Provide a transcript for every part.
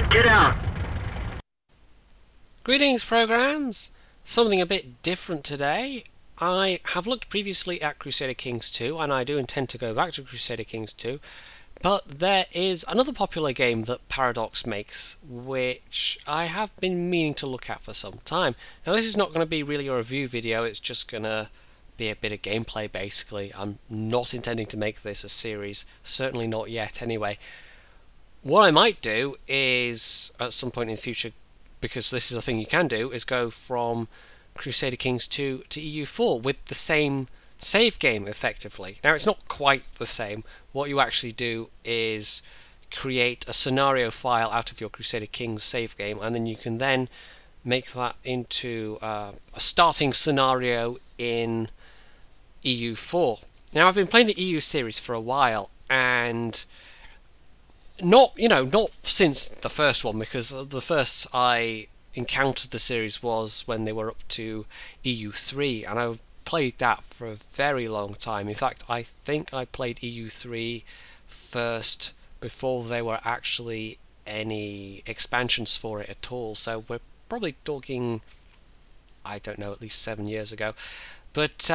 Everyone get out! Greetings, programs! Something a bit different today. I have looked previously at Crusader Kings 2, and I do intend to go back to Crusader Kings 2, but there is another popular game that Paradox makes, which I have been meaning to look at for some time. Now, this is not going to be really a review video, it's just going to be a bit of gameplay, basically. I'm not intending to make this a series, certainly not yet anyway. What I might do is, at some point in the future, because this is a thing you can do, is go from Crusader Kings 2 to EU4 with the same save game, effectively. Now, it's not quite the same. What you actually do is create a scenario file out of your Crusader Kings save game, and then you can then make that into a starting scenario in EU4. Now, I've been playing the EU series for a while, and not since the first one, because the first I encountered the series was when they were up to EU3, and I played that for a very long time. In fact, I think I played EU3 first before there were actually any expansions for it at all, so we're probably talking, I don't know, at least 7 years ago. But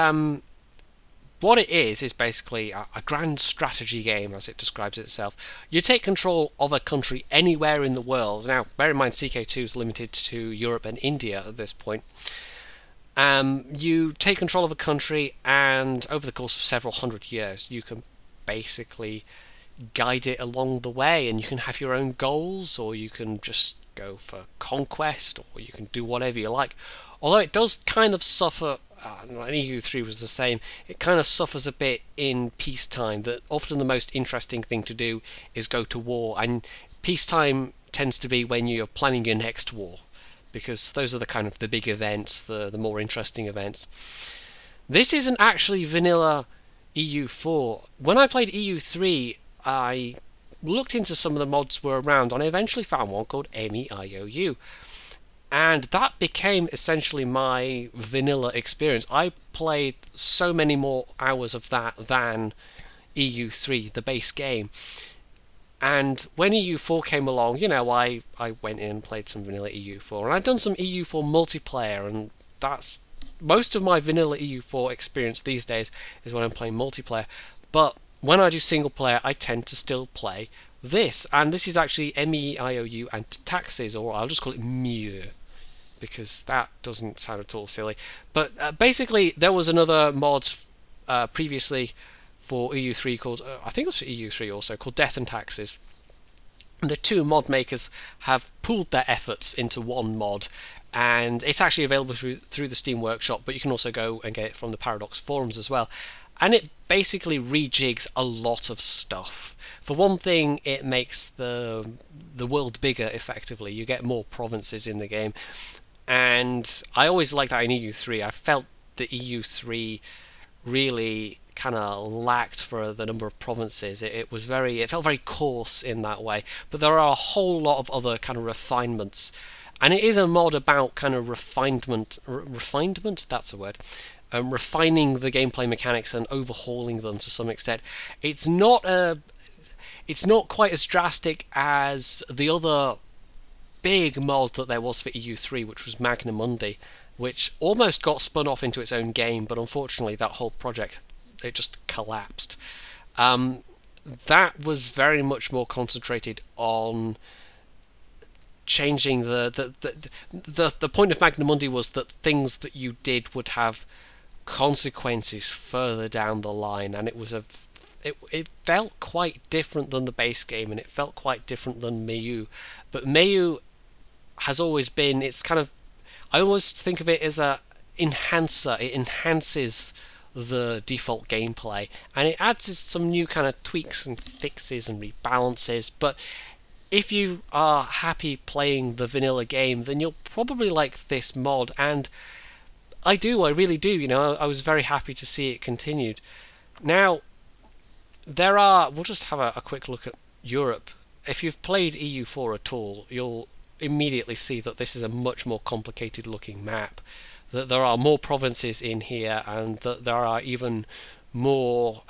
what it is basically a grand strategy game, as it describes itself. You take control of a country anywhere in the world. Now, bear in mind, CK2 is limited to Europe and India at this point. You take control of a country, and over the course of several hundred years, you can basically guide it along the way, and you can have your own goals, or you can just go for conquest, or you can do whatever you like. Although it does kind of suffer, and EU3 was the same, it kind of suffers a bit in peacetime, that often the most interesting thing to do is go to war, and peacetime tends to be when you're planning your next war, because those are the kind of the big events, the more interesting events. This isn't actually vanilla EU4. When I played EU3, I looked into some of the mods were around, and I eventually found one called MEIOU. And that became essentially my vanilla experience. I played so many more hours of that than EU3, the base game. And when EU4 came along, I went in and played some vanilla EU4. And I've done some EU4 multiplayer, and that's most of my vanilla EU4 experience these days is when I'm playing multiplayer. But when I do single player, I tend to still play this, and this is actually MEIOU and Taxes, or I'll just call it MEIOU, because that doesn't sound at all silly. But basically, there was another mod previously for EU3 called, I think it was for EU3 also, called Death and Taxes. And the two mod makers have pooled their efforts into one mod, and it's actually available through the Steam Workshop, but you can also go and get it from the Paradox forums as well. And it basically rejigs a lot of stuff. For one thing, it makes the world bigger, effectively. You get more provinces in the game. And I always liked that in EU3. I felt the EU3 really kind of lacked for the number of provinces. It felt very coarse in that way. But there are a whole lot of other kind of refinements. And it is a mod about kind of refinement, that's a word. Refining the gameplay mechanics and overhauling them to some extent. It's not quite as drastic as the other big mod that there was for EU3, which was Magna Mundi, which almost got spun off into its own game, but unfortunately that whole project, it just collapsed. That was very much more concentrated on changing the point of Magna Mundi was that things that you did would have consequences further down the line, and it felt quite different than the base game, and it felt quite different than MEIOU. But MEIOU has always been, it's kind of, I always think of it as a enhancer. It enhances the default gameplay, and it adds some new kind of tweaks and fixes and rebalances. But if you are happy playing the vanilla game, then you'll probably like this mod, and I really do. I was very happy to see it continued. Now, we'll just have a quick look at Europe. If you've played EU4 at all, you'll immediately see that this is a much more complicated looking map. That there are more provinces in here, and that there are even more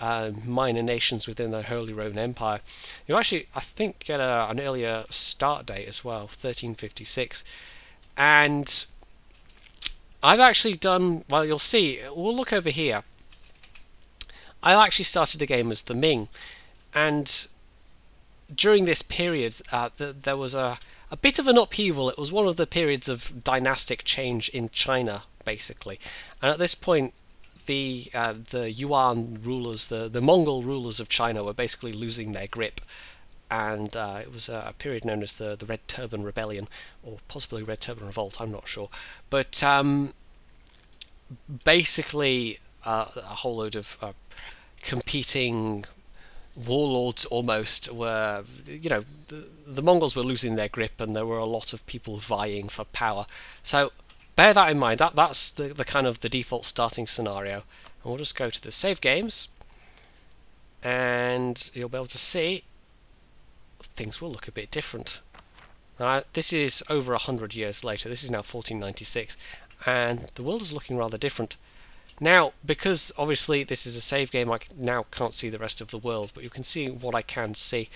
minor nations within the Holy Roman Empire. You actually, I think, get an earlier start date as well, 1356. And I've actually done, well, you'll see, we'll look over here. I actually started the game as the Ming, and during this period there was a bit of an upheaval. It was one of the periods of dynastic change in China, basically, and at this point the Yuan rulers, the Mongol rulers of China, were basically losing their grip, and it was a period known as the Red Turban Rebellion, or possibly Red Turban Revolt, I'm not sure, but basically a whole load of competing warlords almost were, the Mongols were losing their grip, and there were a lot of people vying for power. So bear that in mind. That's the kind of the default starting scenario. And we'll just go to the save games, and you'll be able to see things will look a bit different. Now, this is over 100 years later. This is now 1496, and the world is looking rather different. Now, because obviously this is a save game, I now can't see the rest of the world, but you can see what I can see.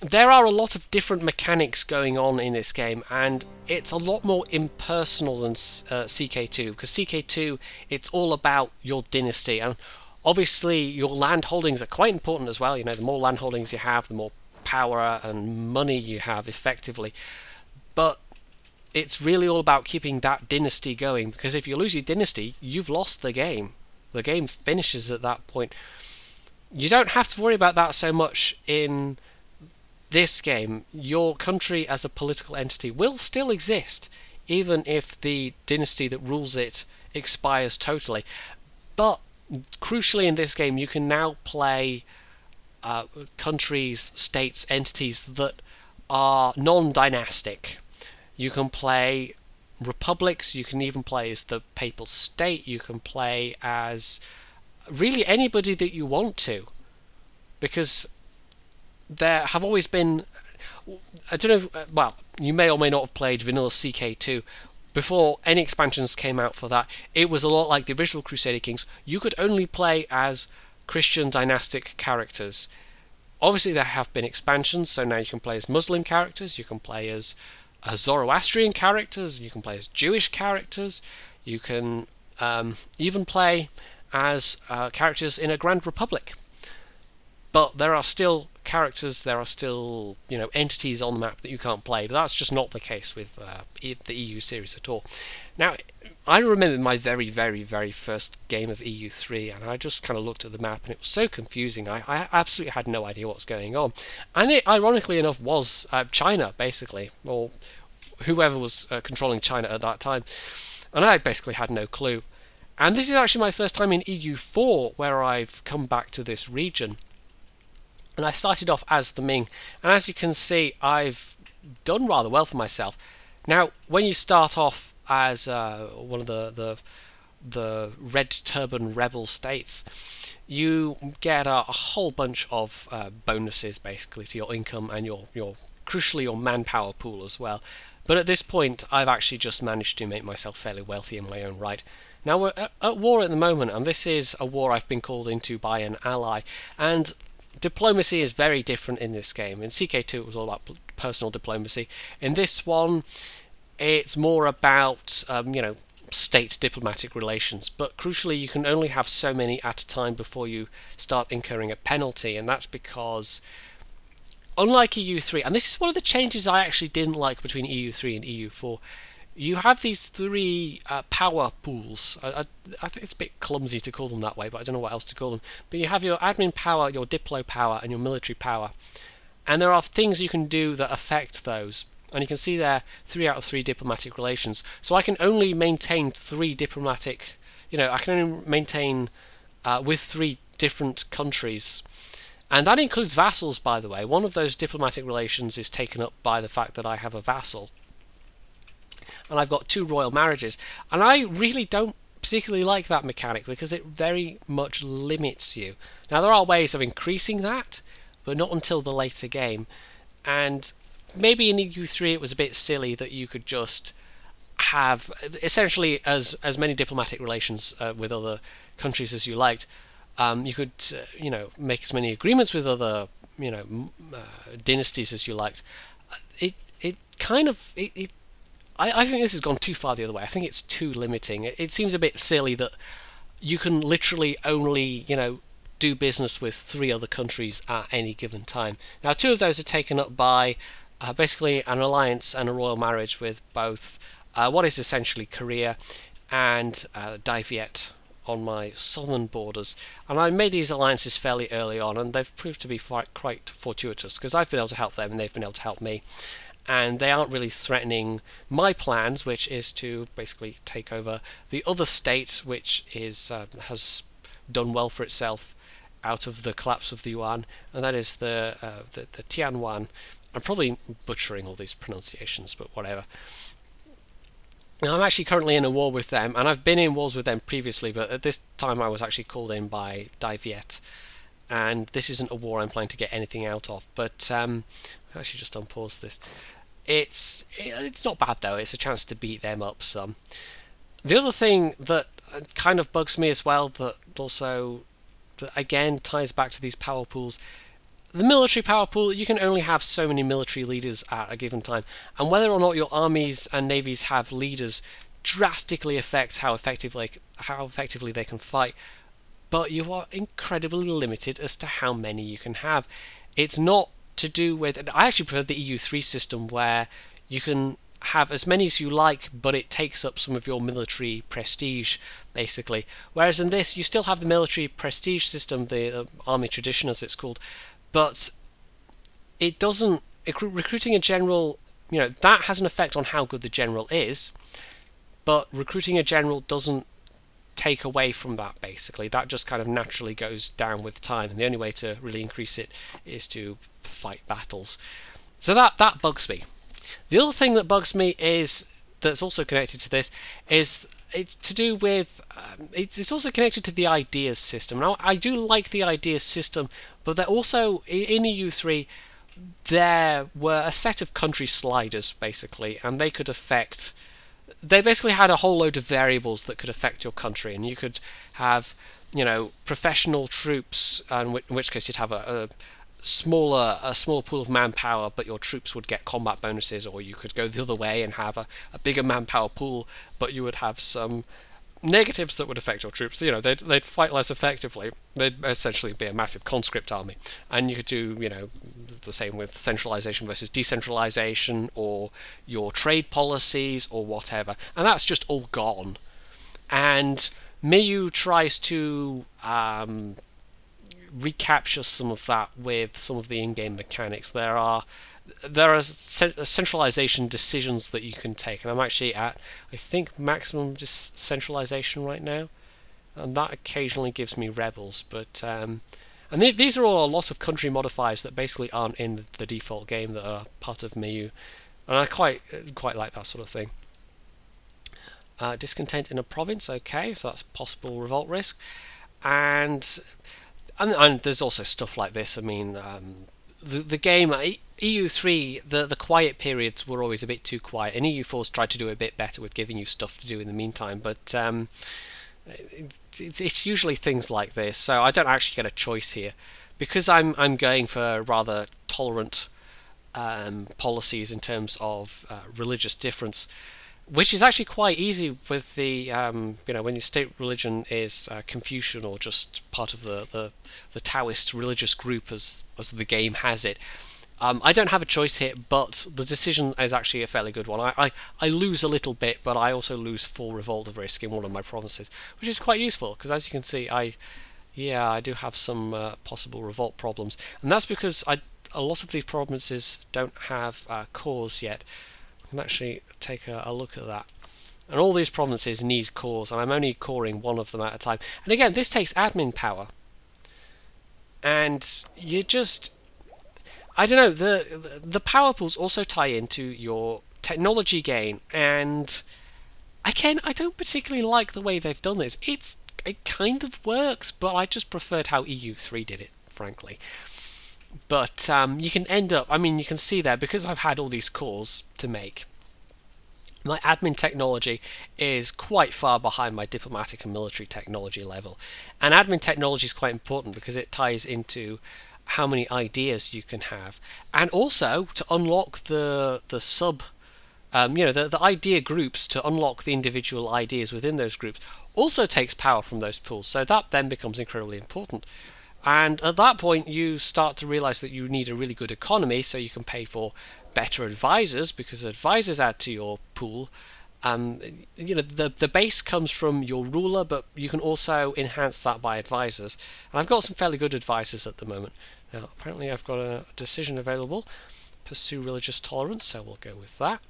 There are a lot of different mechanics going on in this game, and it's a lot more impersonal than CK2, because CK2, it's all about your dynasty, and obviously your land holdings are quite important as well. The more land holdings you have, the more power and money you have, effectively. But it's really all about keeping that dynasty going, because if you lose your dynasty, you've lost the game. The game finishes at that point. You don't have to worry about that so much in this game. Your country as a political entity will still exist, even if the dynasty that rules it expires totally. But crucially in this game, you can now play countries, states, entities that are non-dynastic. You can play republics, you can even play as the Papal State, you can play as really anybody that you want to. Because there have always been, I don't know, well, you may or may not have played vanilla CK2. Before any expansions came out for that, it was a lot like the original Crusader Kings. You could only play as Christian dynastic characters. Obviously there have been expansions, so now you can play as Muslim characters, you can play as Zoroastrian characters, you can play as Jewish characters, you can even play as characters in a Grand Republic. But there are still characters, there are still entities on the map that you can't play. But that's just not the case with the EU series at all. Now, I remember my very, very, very first game of EU3, and I just kind of looked at the map, and it was so confusing. I absolutely had no idea what was going on. And it, ironically enough, was China, basically, or whoever was controlling China at that time. And I basically had no clue. And this is actually my first time in EU4 where I've come back to this region. And I started off as the Ming, and as you can see, I've done rather well for myself. Now, when you start off as one of the Red Turban rebel states, you get a whole bunch of bonuses, basically, to your income and your crucially your manpower pool as well. But at this point, I've actually just managed to make myself fairly wealthy in my own right. Now, we're at war at the moment, and this is a war I've been called into by an ally, and diplomacy is very different in this game. In CK2 it was all about personal diplomacy. In this one it's more about state diplomatic relations, but crucially you can only have so many at a time before you start incurring a penalty, and that's because unlike EU3, and this is one of the changes I actually didn't like between EU3 and EU4, you have these three power pools. I think it's a bit clumsy to call them that way, but I don't know what else to call them. But you have your admin power, your diplo power, and your military power. And there are things you can do that affect those. And you can see there 3 out of 3 diplomatic relations. So I can only maintain 3 diplomatic, I can only maintain with 3 different countries. And that includes vassals, by the way. One of those diplomatic relations is taken up by the fact that I have a vassal. And I've got 2 royal marriages, and I really don't particularly like that mechanic because it very much limits you. Now there are ways of increasing that, but not until the later game. And maybe in EU3 it was a bit silly that you could just have essentially as many diplomatic relations with other countries as you liked. You could, make as many agreements with other, dynasties as you liked. It kind of I think this has gone too far the other way. I think it's too limiting. It seems a bit silly that you can literally only, do business with 3 other countries at any given time. Now, 2 of those are taken up by basically an alliance and a royal marriage with both what is essentially Korea and Dai Viet on my southern borders. And I made these alliances fairly early on, and they've proved to be quite fortuitous, because I've been able to help them and they've been able to help me. And they aren't really threatening my plans, which is to basically take over the other state, which has done well for itself out of the collapse of the yuan, and that is the Tianyuan. I'm probably butchering all these pronunciations, but whatever. Now, I'm actually currently in a war with them, and I've been in wars with them previously, but at this time I was actually called in by Dai Viet, and this isn't a war I'm planning to get anything out of. But I'll actually just unpause this. It's not bad though. It's a chance to beat them up some. The other thing that kind of bugs me as well, that again ties back to these power pools. The military power pool, you can only have so many military leaders at a given time, and whether or not your armies and navies have leaders drastically affects how effectively they can fight. But you are incredibly limited as to how many you can have. It's not to do with, I actually prefer the EU3 system, where you can have as many as you like, but it takes up some of your military prestige, basically. Whereas in this, you still have the military prestige system, the army tradition as it's called, but it doesn't, recruiting a general, that has an effect on how good the general is, but recruiting a general doesn't take away from that. Basically, that just kind of naturally goes down with time, and the only way to really increase it is to fight battles. So that bugs me. The other thing that bugs me is, that's also connected to this, is it's to do with it's also connected to the ideas system. Now, I do like the ideas system, but they're also in EU3 there were a set of country sliders basically, and they could affect, they basically had a whole load of variables that could affect your country, and you could have, professional troops, and in which case you'd have a smaller pool of manpower, but your troops would get combat bonuses, or you could go the other way and have a bigger manpower pool, but you would have some negatives that would affect your troops. They'd fight less effectively. They'd essentially be a massive conscript army. And you could do, the same with centralization versus decentralization, or your trade policies, or whatever. And that's just all gone. And MEIOU tries to recapture some of that with some of the in-game mechanics. There are centralization decisions that you can take, and I'm actually at, I think, maximum centralization right now, and that occasionally gives me rebels. But and these are all a lot of country modifiers that basically aren't in the default game, that are part of MEIOU, and I quite like that sort of thing. Discontent in a province, okay, so that's possible revolt risk, and there's also stuff like this. I mean, the game EU3, the quiet periods were always a bit too quiet, and EU4's tried to do a bit better with giving you stuff to do in the meantime, but it's usually things like this. So I don't actually get a choice here, because I'm going for rather tolerant policies in terms of religious difference, which is actually quite easy with the when your state religion is Confucian, or just part of the Taoist religious group as the game has it. I don't have a choice here, but the decision is actually a fairly good one. I lose a little bit, but I also lose 4 revolt risk in one of my provinces, which is quite useful, because as you can see, I do have some possible revolt problems, and that's because a lot of these provinces don't have cores yet. I can actually take a look at that. And all these provinces need cores, and I'm only coring one of them at a time. And again, this takes admin power. And you just, I don't know, the power pools also tie into your technology gain, and again, I don't particularly like the way they've done this. It kind of works, but I just preferred how EU3 did it, frankly. But you can end up, I mean, you can see there, because I've had all these cores to make, My admin technology is quite far behind my diplomatic and military technology level. And admin technology is quite important because it ties into how many ideas you can have, and also to unlock the sub the idea groups, to unlock the individual ideas within those groups, also takes power from those pools. So that then becomes incredibly important. And at that point, you start to realize that you need a really good economy so you can pay for better advisors, because advisors add to your pool. The base comes from your ruler, but you can also enhance that by advisors. And I've got some fairly good advisors at the moment. Now, apparently I've got a decision available. Pursue religious tolerance, so we'll go with that.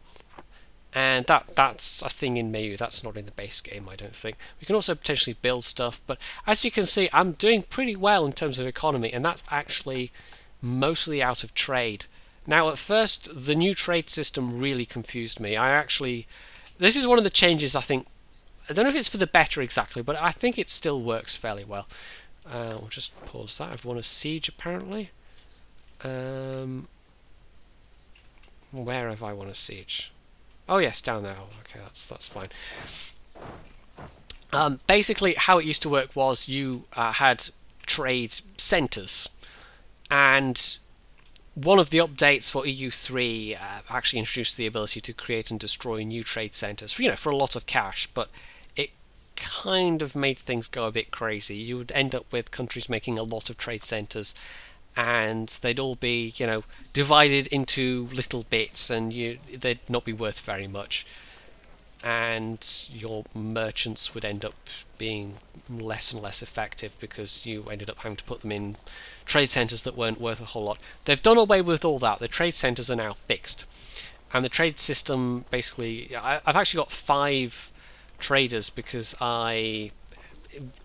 And that's a thing in MEIOU. That's not in the base game, I don't think. We can also potentially build stuff, but as you can see, I'm doing pretty well in terms of economy, and that's actually mostly out of trade. Now, at first, the new trade system really confused me. This is one of the changes, I think. I don't know if it's for the better exactly, but I think it still works fairly well. We'll just pause that. I've won a siege, apparently. Where have I won a siege? Oh yes, down there. Oh, okay, that's fine. Basically, how it used to work was you had trade centres, and one of the updates for EU3 actually introduced the ability to create and destroy new trade centres, for a lot of cash, but it kind of made things go a bit crazy. You would end up with countries making a lot of trade centres, and they'd all be, divided into little bits, and they'd not be worth very much. And your merchants would end up being less and less effective because you ended up having to put them in trade centres that weren't worth a whole lot. They've done away with all that. The trade centres are now fixed. And the trade system, basically, I've actually got 5 traders because I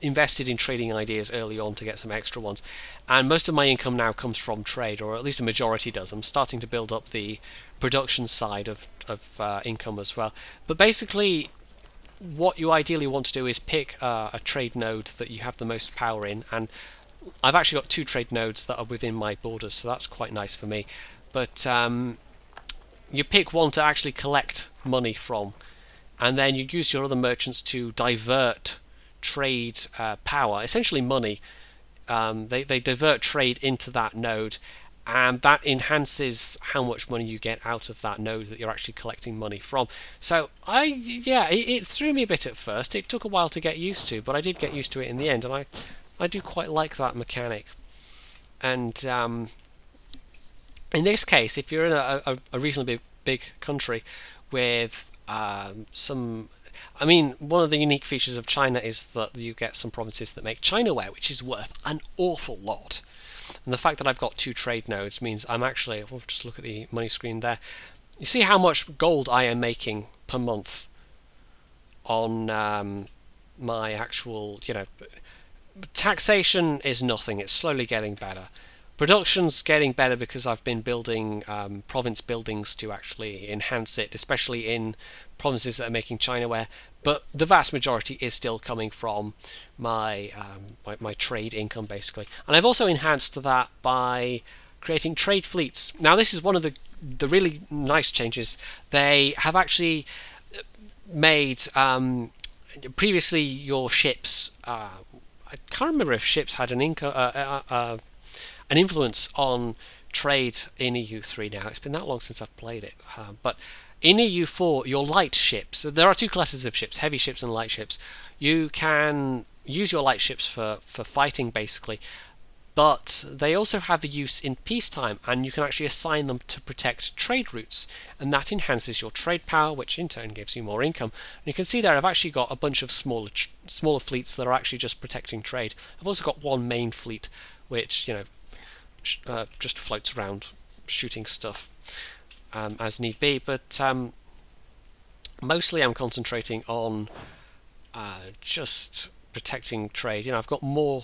invested in trading ideas early on to get some extra ones, and most of my income now comes from trade, or at least a majority does. I'm starting to build up the production side of income as well. But basically, what you ideally want to do is pick a trade node that you have the most power in, and I've actually got 2 trade nodes that are within my borders, so that's quite nice for me. But you pick one to actually collect money from, and then you use your other merchants to divert trade power, essentially money. They divert trade into that node, and that enhances how much money you get out of that node that you're actually collecting money from. So it threw me a bit at first. It took a while to get used to, but I did get used to it in the end, and I do quite like that mechanic. And in this case, if you're in a reasonably big country with one of the unique features of China is that you get some provinces that make Chinaware, which is worth an awful lot. And the fact that I've got 2 trade nodes means we'll just look at the money screen there. You see how much gold I am making per month on my actual, taxation is nothing. It's slowly getting better. Production's getting better because I've been building province buildings to actually enhance it, especially in provinces that are making Chinaware. But the vast majority is still coming from my my trade income, basically. And I've also enhanced that by creating trade fleets. Now, this is one of the really nice changes. They have actually made previously your ships. I can't remember if ships had an influence on trade in EU3 now. It's been that long since I've played it. But in EU4, your light ships, so there are 2 classes of ships, heavy ships and light ships. You can use your light ships for fighting, basically, but they also have a use in peacetime, and you can actually assign them to protect trade routes, and that enhances your trade power, which in turn gives you more income. And you can see there I've actually got a bunch of smaller fleets that are actually just protecting trade. I've also got one main fleet, which, just floats around shooting stuff as need be, but mostly I'm concentrating on just protecting trade. I've got more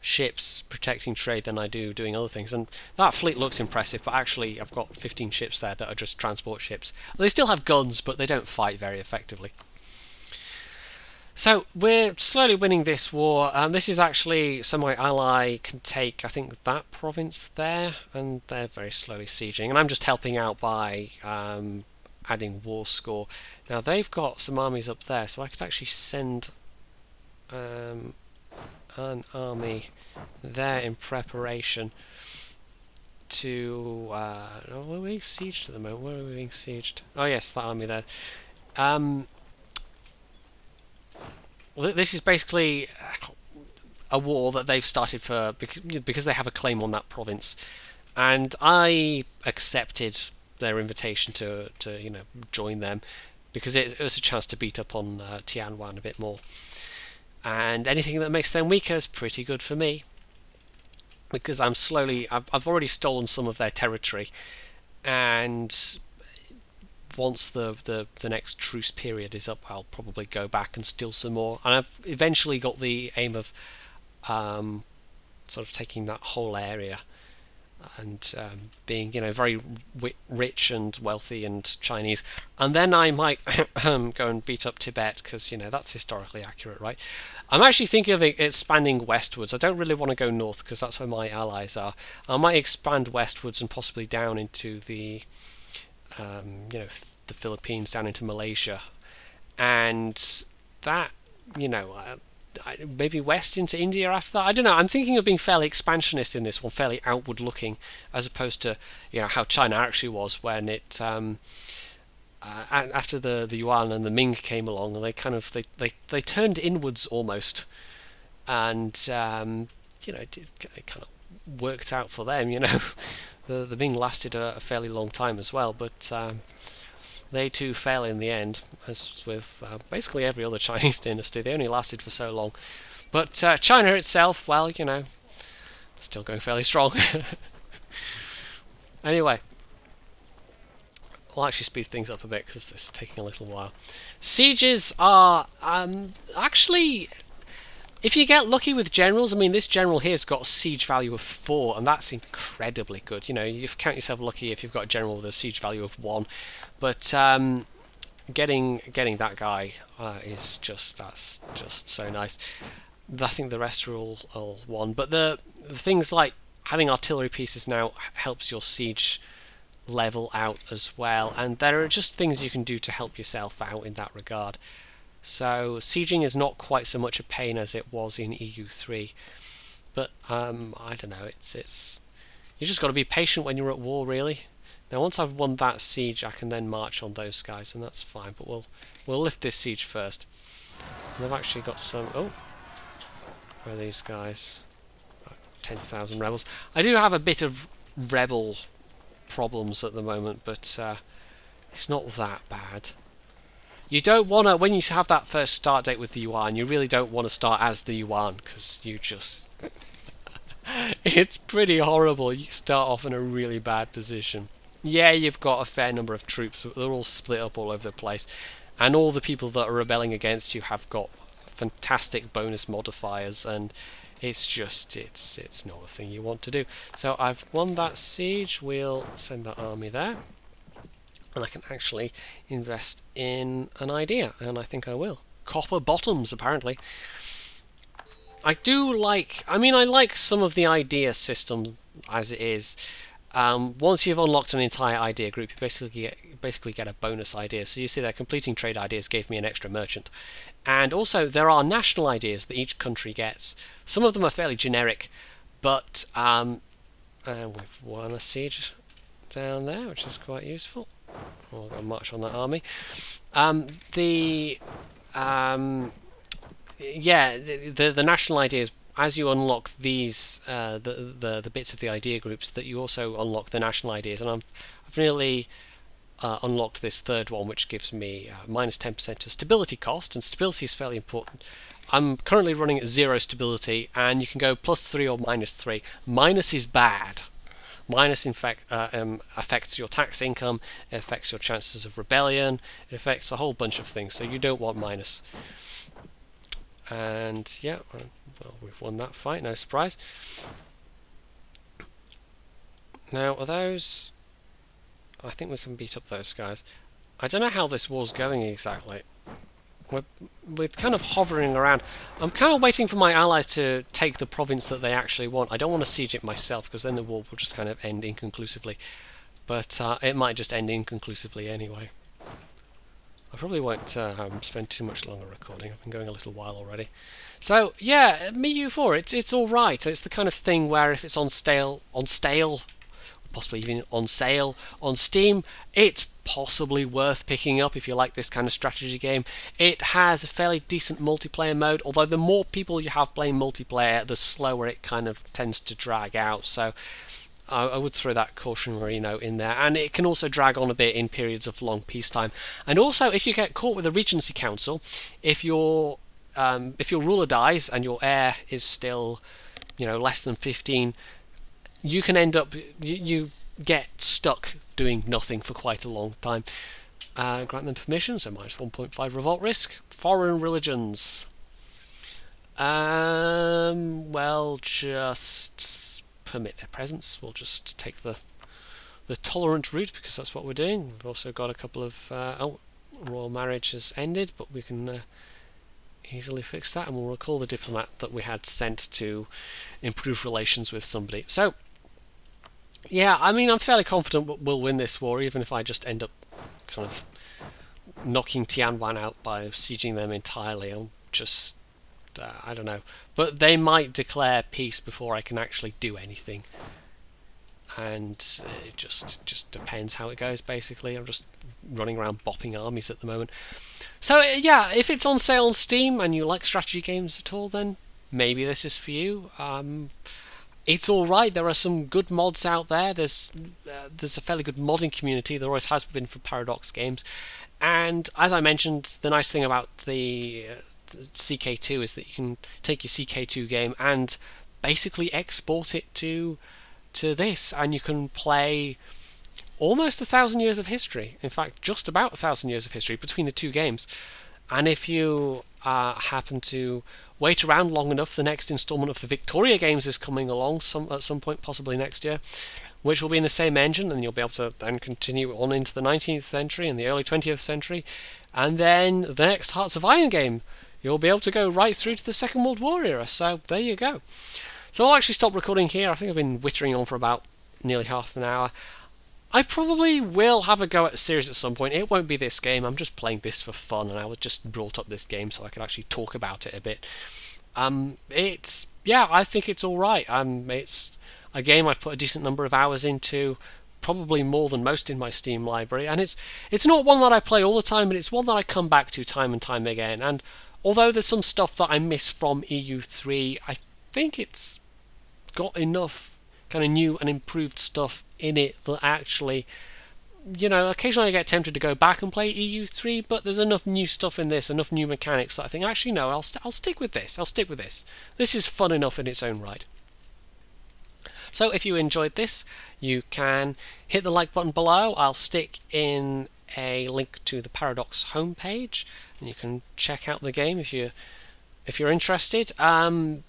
ships protecting trade than I do doing other things, and that fleet looks impressive, but actually I've got 15 ships there that are just transport ships. They still have guns, but they don't fight very effectively. So we're slowly winning this war. This is actually, so my ally can take, I think, that province there, and they're very slowly sieging, and I'm just helping out by adding war score. Now they've got some armies up there, so I could actually send an army there in preparation to... oh, we're being sieged at the moment. Where are we being sieged? Oh yes, that army there. This is basically a war that they've started for because they have a claim on that province, and I accepted their invitation to join them because it was a chance to beat up on Tianwan a bit more, and anything that makes them weaker is pretty good for me because I've already stolen some of their territory, and once the next truce period is up, I'll probably go back and steal some more. And I've eventually got the aim of sort of taking that whole area and being very rich and wealthy and Chinese. And then I might go and beat up Tibet because that's historically accurate, right? I'm actually thinking of expanding westwards. I don't really want to go north because that's where my allies are. I might expand westwards and possibly down into the the Philippines, down into Malaysia, and that maybe west into India after that. I don't know. I'm thinking of being fairly expansionist in this one, fairly outward looking, as opposed to how China actually was when it after the Yuan and the Ming came along, and they turned inwards almost, and it kind of worked out for them. The Ming lasted a fairly long time as well, but they too fell in the end, as with basically every other Chinese dynasty. They only lasted for so long. But China itself, well, still going fairly strong. Anyway, I'll actually speed things up a bit because this is taking a little while. Sieges are actually... If you get lucky with generals, I mean, this general here's got a siege value of 4, and that's incredibly good. You count yourself lucky if you've got a general with a siege value of 1. But getting that guy is that's just so nice. I think the rest are all 1. But the things like having artillery pieces now helps your siege level out as well, and there are just things you can do to help yourself out in that regard. So sieging is not quite so much a pain as it was in EU3, but I don't know. It's you just got to be patient when you're at war, really. Now, once I've won that siege, I can then march on those guys, and that's fine. But we'll lift this siege first. And they've actually got some. Oh, where are these guys? 10,000 rebels. I do have a bit of rebel problems at the moment, but it's not that bad. You don't want to, when you have that first start date with the Yuan, you really don't want to start as the Yuan, because you just... it's pretty horrible. You start off in a really bad position. Yeah, you've got a fair number of troops, but they're all split up all over the place. And all the people that are rebelling against you have got fantastic bonus modifiers, and it's just, it's not a thing you want to do. So I've won that siege, we'll send that army there. And I can actually invest in an idea, and I think I will. Copper bottoms, apparently. I like some of the idea system as it is. Once you've unlocked an entire idea group, you basically get a bonus idea. So you see that completing trade ideas gave me an extra merchant. And also there are national ideas that each country gets. Some of them are fairly generic, but we've won a siege down there, which is quite useful. I'll go march on that army. The national ideas, as you unlock these, the bits of the idea groups, that you also unlock the national ideas, and I've nearly unlocked this third one, which gives me minus 10% to stability cost, and stability is fairly important. I'm currently running at 0 stability, and you can go +3 or -3. Minus is bad. Minus, in fact, affects your tax income, it affects your chances of rebellion, it affects a whole bunch of things, so you don't want minus. And yeah, well, we've won that fight, no surprise. Now, are those... I think we can beat up those guys. I don't know how this war's going exactly. We're kind of hovering around. I'm kind of waiting for my allies to take the province that they actually want. I don't want to siege it myself, because then the war will just kind of end inconclusively. But it might just end inconclusively anyway. I probably won't spend too much longer recording. I've been going a little while already. So yeah, MEIOU 4, it's all right. It's the kind of thing where if it's on stale, possibly even on sale on Steam, it's possibly worth picking up if you like this kind of strategy game. It has a fairly decent multiplayer mode, although the more people you have playing multiplayer, the slower it kind of tends to drag out. So I would throw that cautionary note in there. And it can also drag on a bit in periods of long peacetime. And also, if you get caught with a Regency Council, if your ruler dies and your heir is still, less than 15, you can end up, you get stuck doing nothing for quite a long time. Grant them permission, so minus 1.5 revolt risk. Foreign religions. Well, just permit their presence. We'll just take the tolerant route because that's what we're doing. We've also got a couple of royal marriage has ended, but we can easily fix that, and we'll recall the diplomat that we had sent to improve relations with somebody. So yeah, I mean, I'm fairly confident we'll win this war, even if I just end up kind of knocking Tianwan out by sieging them entirely. I'm just I don't know, but they might declare peace before I can actually do anything, and it just depends how it goes. Basically, I'm just running around bopping armies at the moment. So yeah, if it's on sale on Steam and you like strategy games at all, then maybe this is for you. It's all right. There are some good mods out there. There's a fairly good modding community. There always has been for Paradox games, and as I mentioned, the nice thing about the CK2 is that you can take your CK2 game and basically export it to this, and you can play almost 1,000 years of history. In fact, just about 1,000 years of history between the two games. And if you happen to wait around long enough, the next installment of the Victoria games is coming along at some point, possibly next year, which will be in the same engine, and you'll be able to then continue on into the 19th century and the early 20th century. And then the next Hearts of Iron game, you'll be able to go right through to the Second World War era. So there you go. So I'll actually stop recording here. I think I've been wittering on for about nearly half an hour. I probably will have a go at a series at some point. It won't be this game. I'm just playing this for fun, and I was just brought up this game so I could actually talk about it a bit. I think it's all right. It's a game I've put a decent number of hours into, probably more than most in my Steam library, and it's not one that I play all the time, but it's one that I come back to time and time again. And although there's some stuff that I miss from EU3, I think it's got enough kind of new and improved stuff in it that actually, occasionally I get tempted to go back and play EU3, but there's enough new stuff in this, enough new mechanics that I think, actually no, I'll stick with this. I'll stick with this. This is fun enough in its own right. So if you enjoyed this, you can hit the like button below. I'll stick in a link to the Paradox homepage, and you can check out the game if you're interested.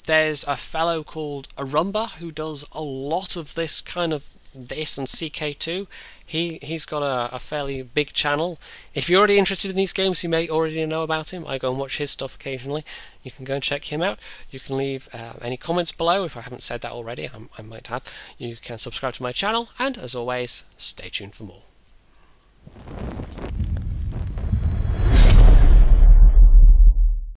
There's a fellow called Arumba who does a lot of this kind of and CK2. He's got a fairly big channel. If you're already interested in these games, you may already know about him. I go and watch his stuff occasionally. You can go and check him out. You can leave any comments below if I haven't said that already. I might have. You can subscribe to my channel, and as always, stay tuned for more.